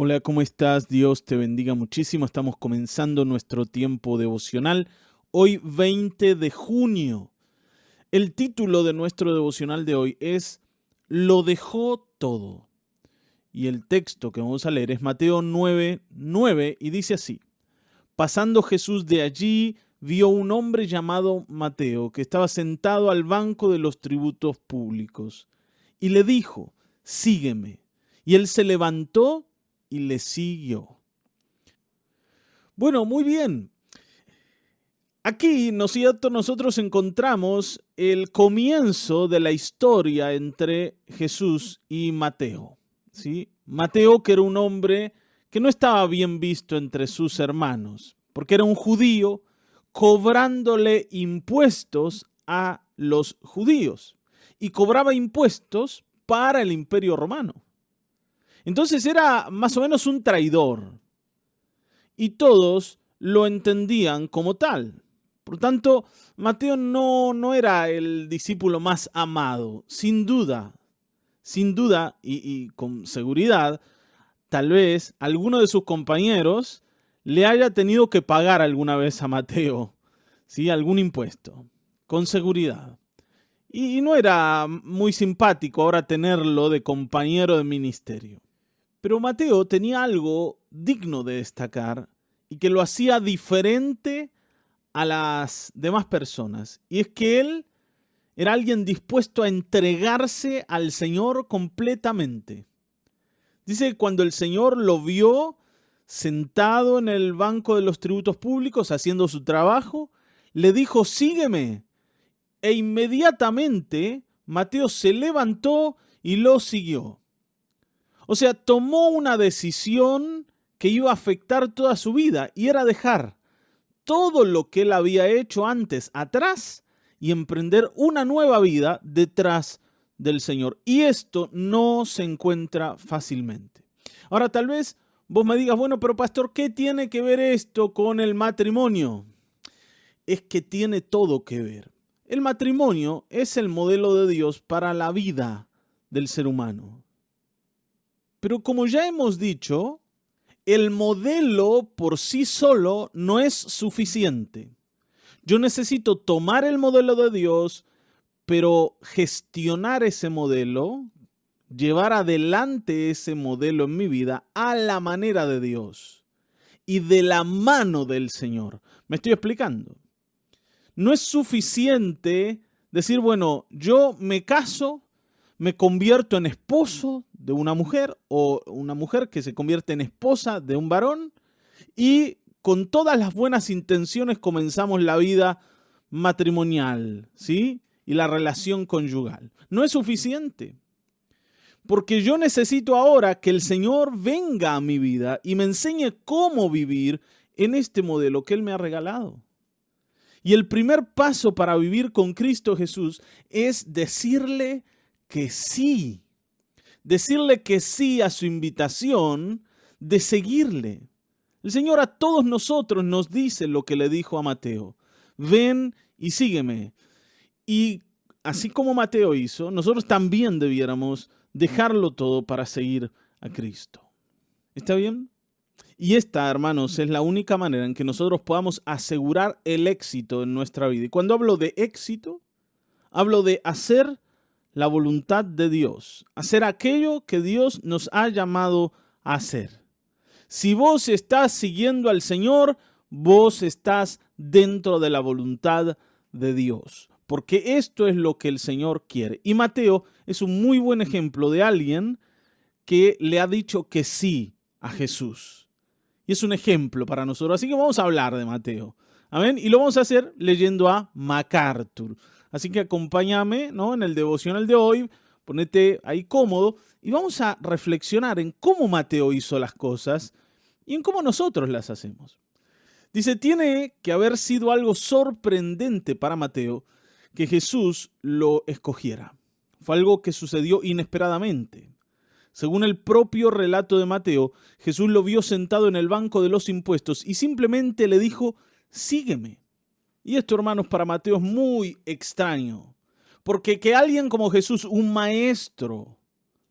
Hola, ¿cómo estás? Dios te bendiga muchísimo. Estamos comenzando nuestro tiempo devocional. Hoy 20 de junio. El título de nuestro devocional de hoy es Lo dejó todo. Y el texto que vamos a leer es Mateo 9:9 y dice así. Pasando Jesús de allí, vio un hombre llamado Mateo que estaba sentado al banco de los tributos públicos. Y le dijo, sígueme. Y él se levantó y le siguió. Bueno, muy bien. Aquí, ¿no es cierto?, nosotros encontramos el comienzo de la historia entre Jesús y Mateo. ¿Sí? Mateo, que era un hombre que no estaba bien visto entre sus hermanos, porque era un judío cobrándole impuestos a los judíos y cobraba impuestos para el Imperio Romano. Entonces era más o menos un traidor y todos lo entendían como tal. Por tanto, Mateo no era el discípulo más amado, sin duda y con seguridad, tal vez alguno de sus compañeros le haya tenido que pagar alguna vez a Mateo, ¿sí? Algún impuesto, con seguridad. Y no era muy simpático ahora tenerlo de compañero de ministerio. Pero Mateo tenía algo digno de destacar y que lo hacía diferente a las demás personas. Y es que él era alguien dispuesto a entregarse al Señor completamente. Dice que cuando el Señor lo vio sentado en el banco de los tributos públicos haciendo su trabajo, le dijo, sígueme. E inmediatamente Mateo se levantó y lo siguió. O sea, tomó una decisión que iba a afectar toda su vida y era dejar todo lo que él había hecho antes atrás y emprender una nueva vida detrás del Señor. Y esto no se encuentra fácilmente. Ahora, tal vez vos me digas, bueno, pero pastor, ¿qué tiene que ver esto con el matrimonio? Es que tiene todo que ver. El matrimonio es el modelo de Dios para la vida del ser humano. Pero como ya hemos dicho, el modelo por sí solo no es suficiente. Yo necesito tomar el modelo de Dios, pero gestionar ese modelo, llevar adelante ese modelo en mi vida a la manera de Dios y de la mano del Señor. ¿Me estoy explicando? No es suficiente decir, bueno, yo me caso, me convierto en esposo de una mujer o una mujer que se convierte en esposa de un varón y con todas las buenas intenciones comenzamos la vida matrimonial, ¿sí? Y la relación conyugal. No es suficiente. Porque yo necesito ahora que el Señor venga a mi vida y me enseñe cómo vivir en este modelo que Él me ha regalado. Y el primer paso para vivir con Cristo Jesús es decirle que sí. Decirle que sí a su invitación de seguirle. El Señor a todos nosotros nos dice lo que le dijo a Mateo. Ven y sígueme. Y así como Mateo hizo, nosotros también debiéramos dejarlo todo para seguir a Cristo. ¿Está bien? Y esta, hermanos, es la única manera en que nosotros podamos asegurar el éxito en nuestra vida. Y cuando hablo de éxito, hablo de hacer la voluntad de Dios, hacer aquello que Dios nos ha llamado a hacer. Si vos estás siguiendo al Señor, vos estás dentro de la voluntad de Dios, porque esto es lo que el Señor quiere. Y Mateo es un muy buen ejemplo de alguien que le ha dicho que sí a Jesús. Y es un ejemplo para nosotros. Así que vamos a hablar de Mateo. Amén. Y lo vamos a hacer leyendo a MacArthur. Así que acompáñame, ¿no?, en el devocional de hoy. Ponete ahí cómodo y vamos a reflexionar en cómo Mateo hizo las cosas y en cómo nosotros las hacemos. Dice, tiene que haber sido algo sorprendente para Mateo que Jesús lo escogiera. Fue algo que sucedió inesperadamente. Según el propio relato de Mateo, Jesús lo vio sentado en el banco de los impuestos y simplemente le dijo, sígueme. Y esto, hermanos, para Mateo es muy extraño, porque que alguien como Jesús, un maestro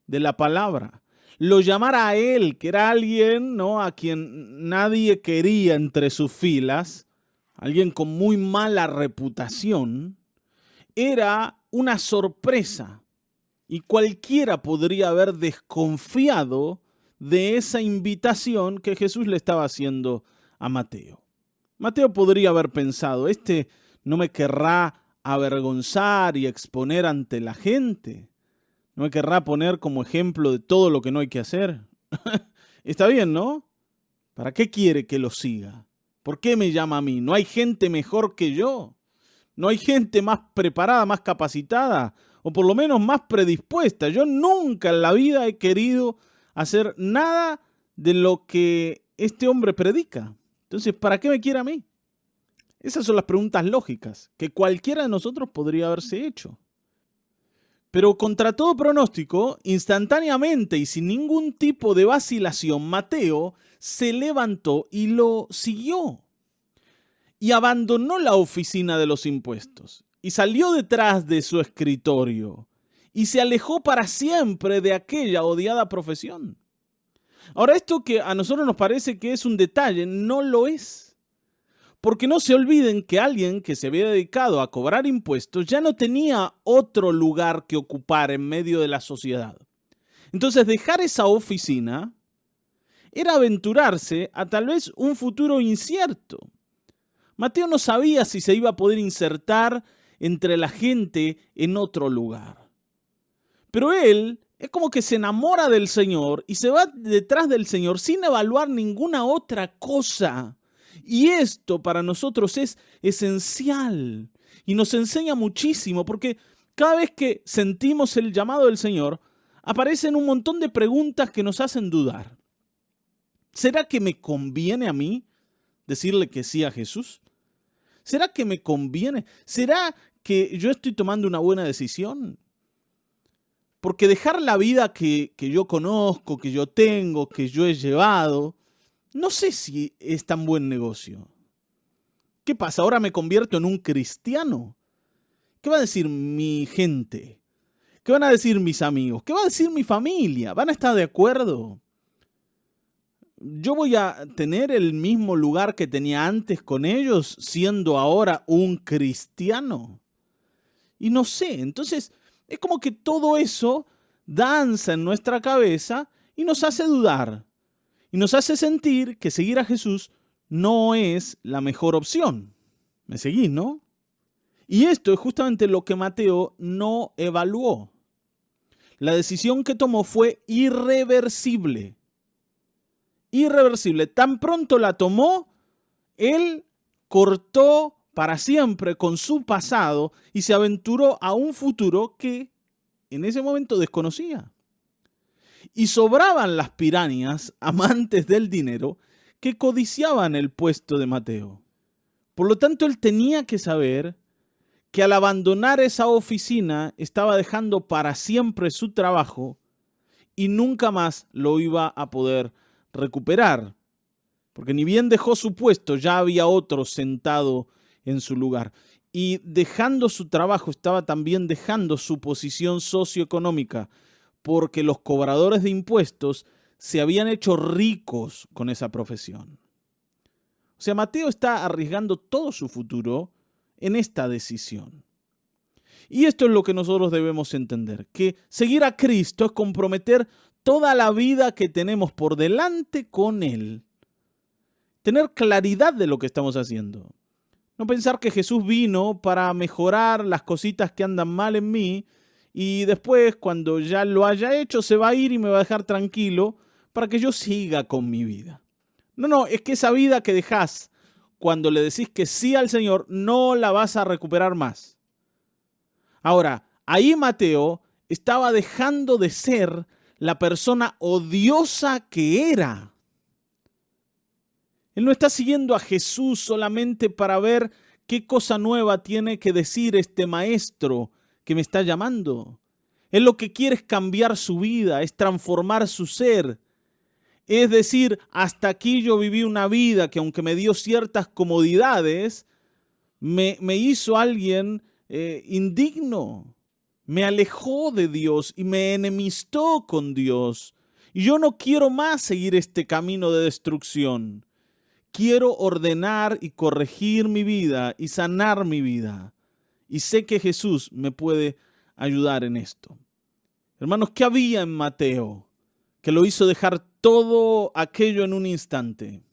de la palabra, lo llamara a él, que era alguien, ¿no?, a quien nadie quería entre sus filas, alguien con muy mala reputación, era una sorpresa y cualquiera podría haber desconfiado de esa invitación que Jesús le estaba haciendo a Mateo. Mateo podría haber pensado, este no me querrá avergonzar y exponer ante la gente, no me querrá poner como ejemplo de todo lo que no hay que hacer. Está bien, ¿no? ¿Para qué quiere que lo siga? ¿Por qué me llama a mí? ¿No hay gente mejor que yo? ¿No hay gente más preparada, más capacitada? O por lo menos más predispuesta. Yo nunca en la vida he querido hacer nada de lo que este hombre predica. Entonces, ¿para qué me quiere a mí? Esas son las preguntas lógicas que cualquiera de nosotros podría haberse hecho. Pero contra todo pronóstico, instantáneamente y sin ningún tipo de vacilación, Mateo se levantó y lo siguió. Y abandonó la oficina de los impuestos y salió detrás de su escritorio y se alejó para siempre de aquella odiada profesión. Ahora, esto que a nosotros nos parece que es un detalle, no lo es. Porque no se olviden que alguien que se había dedicado a cobrar impuestos ya no tenía otro lugar que ocupar en medio de la sociedad. Entonces, dejar esa oficina era aventurarse a tal vez un futuro incierto. Mateo no sabía si se iba a poder insertar entre la gente en otro lugar. Pero él es como que se enamora del Señor y se va detrás del Señor sin evaluar ninguna otra cosa. Y esto para nosotros es esencial y nos enseña muchísimo porque cada vez que sentimos el llamado del Señor, aparecen un montón de preguntas que nos hacen dudar. ¿Será que me conviene a mí decirle que sí a Jesús? ¿Será que me conviene? ¿Será que yo estoy tomando una buena decisión? Porque dejar la vida que yo conozco, que yo tengo, que yo he llevado, no sé si es tan buen negocio. ¿Qué pasa? ¿Ahora me convierto en un cristiano? ¿Qué va a decir mi gente? ¿Qué van a decir mis amigos? ¿Qué va a decir mi familia? ¿Van a estar de acuerdo? ¿Yo voy a tener el mismo lugar que tenía antes con ellos, siendo ahora un cristiano? Y no sé, entonces es como que todo eso danza en nuestra cabeza y nos hace dudar. Y nos hace sentir que seguir a Jesús no es la mejor opción. ¿Me seguís, no? Y esto es justamente lo que Mateo no evaluó. La decisión que tomó fue irreversible. Irreversible. Tan pronto la tomó, él cortó para siempre con su pasado y se aventuró a un futuro que en ese momento desconocía. Y sobraban las pirañas, amantes del dinero, que codiciaban el puesto de Mateo. Por lo tanto, él tenía que saber que al abandonar esa oficina estaba dejando para siempre su trabajo y nunca más lo iba a poder recuperar. Porque ni bien dejó su puesto, ya había otro sentado en su lugar. Y dejando su trabajo, estaba también dejando su posición socioeconómica, porque los cobradores de impuestos se habían hecho ricos con esa profesión. O sea, Mateo está arriesgando todo su futuro en esta decisión. Y esto es lo que nosotros debemos entender, que seguir a Cristo es comprometer toda la vida que tenemos por delante con Él. Tener claridad de lo que estamos haciendo. No pensar que Jesús vino para mejorar las cositas que andan mal en mí y después, cuando ya lo haya hecho, se va a ir y me va a dejar tranquilo para que yo siga con mi vida. No, es que esa vida que dejás cuando le decís que sí al Señor, no la vas a recuperar más. Ahora, ahí Mateo estaba dejando de ser la persona odiosa que era. Él no está siguiendo a Jesús solamente para ver qué cosa nueva tiene que decir este maestro que me está llamando. Él lo que quiere es cambiar su vida, es transformar su ser. Es decir, hasta aquí yo viví una vida que aunque me dio ciertas comodidades, me hizo alguien indigno. Me alejó de Dios y me enemistó con Dios. Y yo no quiero más seguir este camino de destrucción. Quiero ordenar y corregir mi vida y sanar mi vida. Y sé que Jesús me puede ayudar en esto. Hermanos, ¿qué había en Mateo que lo hizo dejar todo aquello en un instante?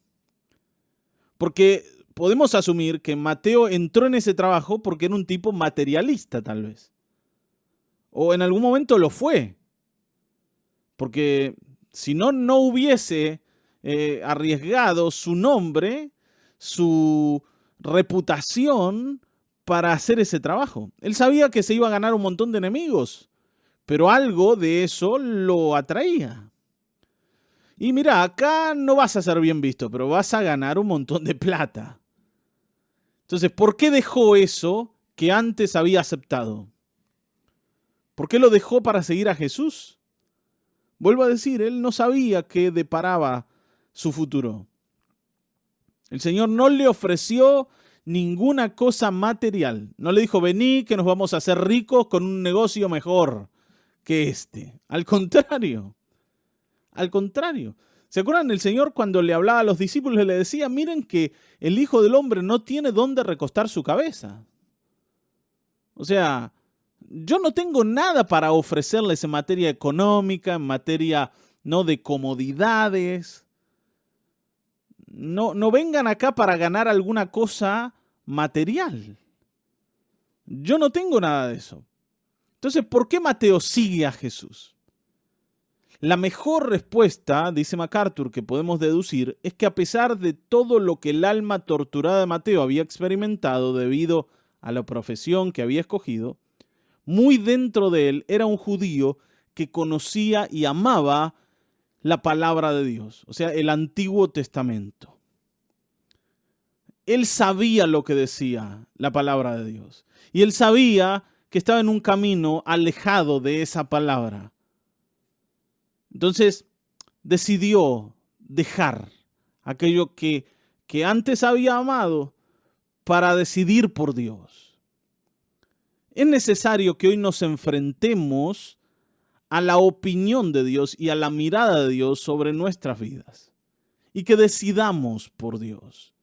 Porque podemos asumir que Mateo entró en ese trabajo porque era un tipo materialista, tal vez. O en algún momento lo fue. Porque si no, no hubiese arriesgado su nombre, su reputación para hacer ese trabajo. Él sabía que se iba a ganar un montón de enemigos, pero algo de eso lo atraía. Y mira, acá no vas a ser bien visto, pero vas a ganar un montón de plata. Entonces, ¿por qué dejó eso que antes había aceptado? ¿Por qué lo dejó para seguir a Jesús? Vuelvo a decir, él no sabía qué deparaba su futuro. El Señor no le ofreció ninguna cosa material. No le dijo, vení que nos vamos a hacer ricos con un negocio mejor que este. Al contrario. ¿Se acuerdan? El Señor cuando le hablaba a los discípulos le decía, miren que el Hijo del Hombre no tiene dónde recostar su cabeza. O sea, yo no tengo nada para ofrecerles en materia económica, en materia no de comodidades. No vengan acá para ganar alguna cosa material. Yo no tengo nada de eso. Entonces, ¿por qué Mateo sigue a Jesús? La mejor respuesta, dice MacArthur, que podemos deducir, es que a pesar de todo lo que el alma torturada de Mateo había experimentado debido a la profesión que había escogido, muy dentro de él era un judío que conocía y amaba la palabra de Dios, o sea, el Antiguo Testamento. Él sabía lo que decía la palabra de Dios y él sabía que estaba en un camino alejado de esa palabra. Entonces decidió dejar aquello que antes había amado para decidir por Dios. Es necesario que hoy nos enfrentemos a la opinión de Dios y a la mirada de Dios sobre nuestras vidas y que decidamos por Dios.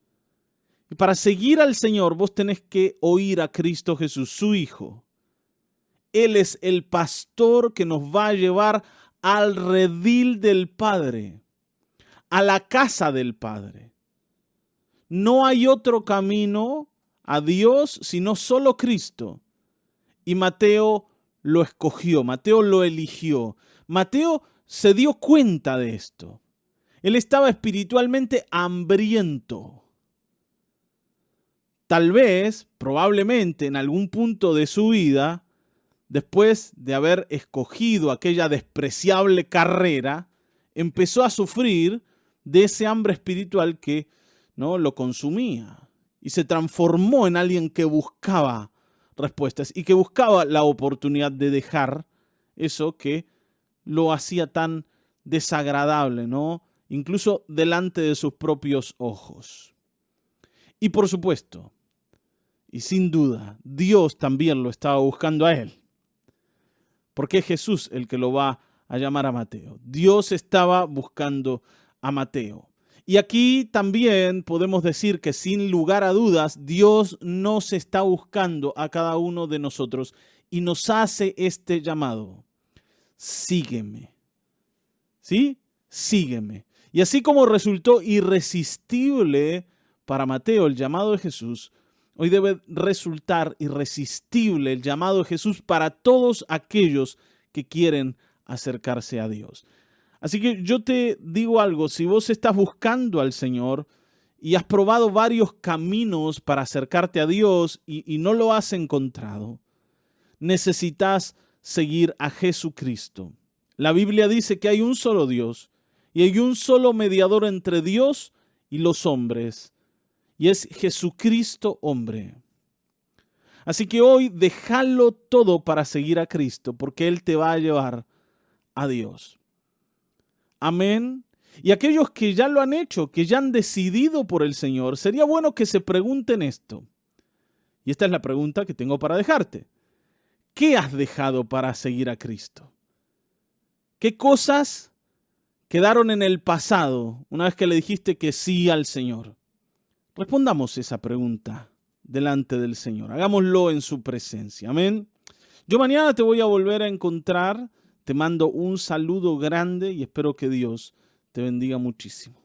Y para seguir al Señor vos tenés que oír a Cristo Jesús, su Hijo. Él es el pastor que nos va a llevar al redil del Padre, a la casa del Padre. No hay otro camino a Dios sino solo Cristo. Y Mateo lo escogió, Mateo lo eligió. Mateo se dio cuenta de esto. Él estaba espiritualmente hambriento. Tal vez, probablemente, en algún punto de su vida, después de haber escogido aquella despreciable carrera, empezó a sufrir de ese hambre espiritual que no lo consumía y se transformó en alguien que buscaba respuestas y que buscaba la oportunidad de dejar eso que lo hacía tan desagradable, ¿no? Incluso delante de sus propios ojos. Y por supuesto, y sin duda, Dios también lo estaba buscando a él. Porque es Jesús el que lo va a llamar a Mateo. Dios estaba buscando a Mateo. Y aquí también podemos decir que sin lugar a dudas, Dios nos está buscando a cada uno de nosotros y nos hace este llamado. Sígueme. ¿Sí? Sígueme. Y así como resultó irresistible para Mateo el llamado de Jesús, hoy debe resultar irresistible el llamado de Jesús para todos aquellos que quieren acercarse a Dios. Así que yo te digo algo, si vos estás buscando al Señor y has probado varios caminos para acercarte a Dios y no lo has encontrado, necesitas seguir a Jesucristo. La Biblia dice que hay un solo Dios y hay un solo mediador entre Dios y los hombres, y es Jesucristo hombre. Así que hoy déjalo todo para seguir a Cristo, porque Él te va a llevar a Dios. Amén. Y aquellos que ya lo han hecho, que ya han decidido por el Señor, sería bueno que se pregunten esto. Y esta es la pregunta que tengo para dejarte. ¿Qué has dejado para seguir a Cristo? ¿Qué cosas quedaron en el pasado una vez que le dijiste que sí al Señor? Respondamos esa pregunta delante del Señor. Hagámoslo en su presencia. Amén. Yo mañana te voy a volver a encontrar. Te mando un saludo grande y espero que Dios te bendiga muchísimo.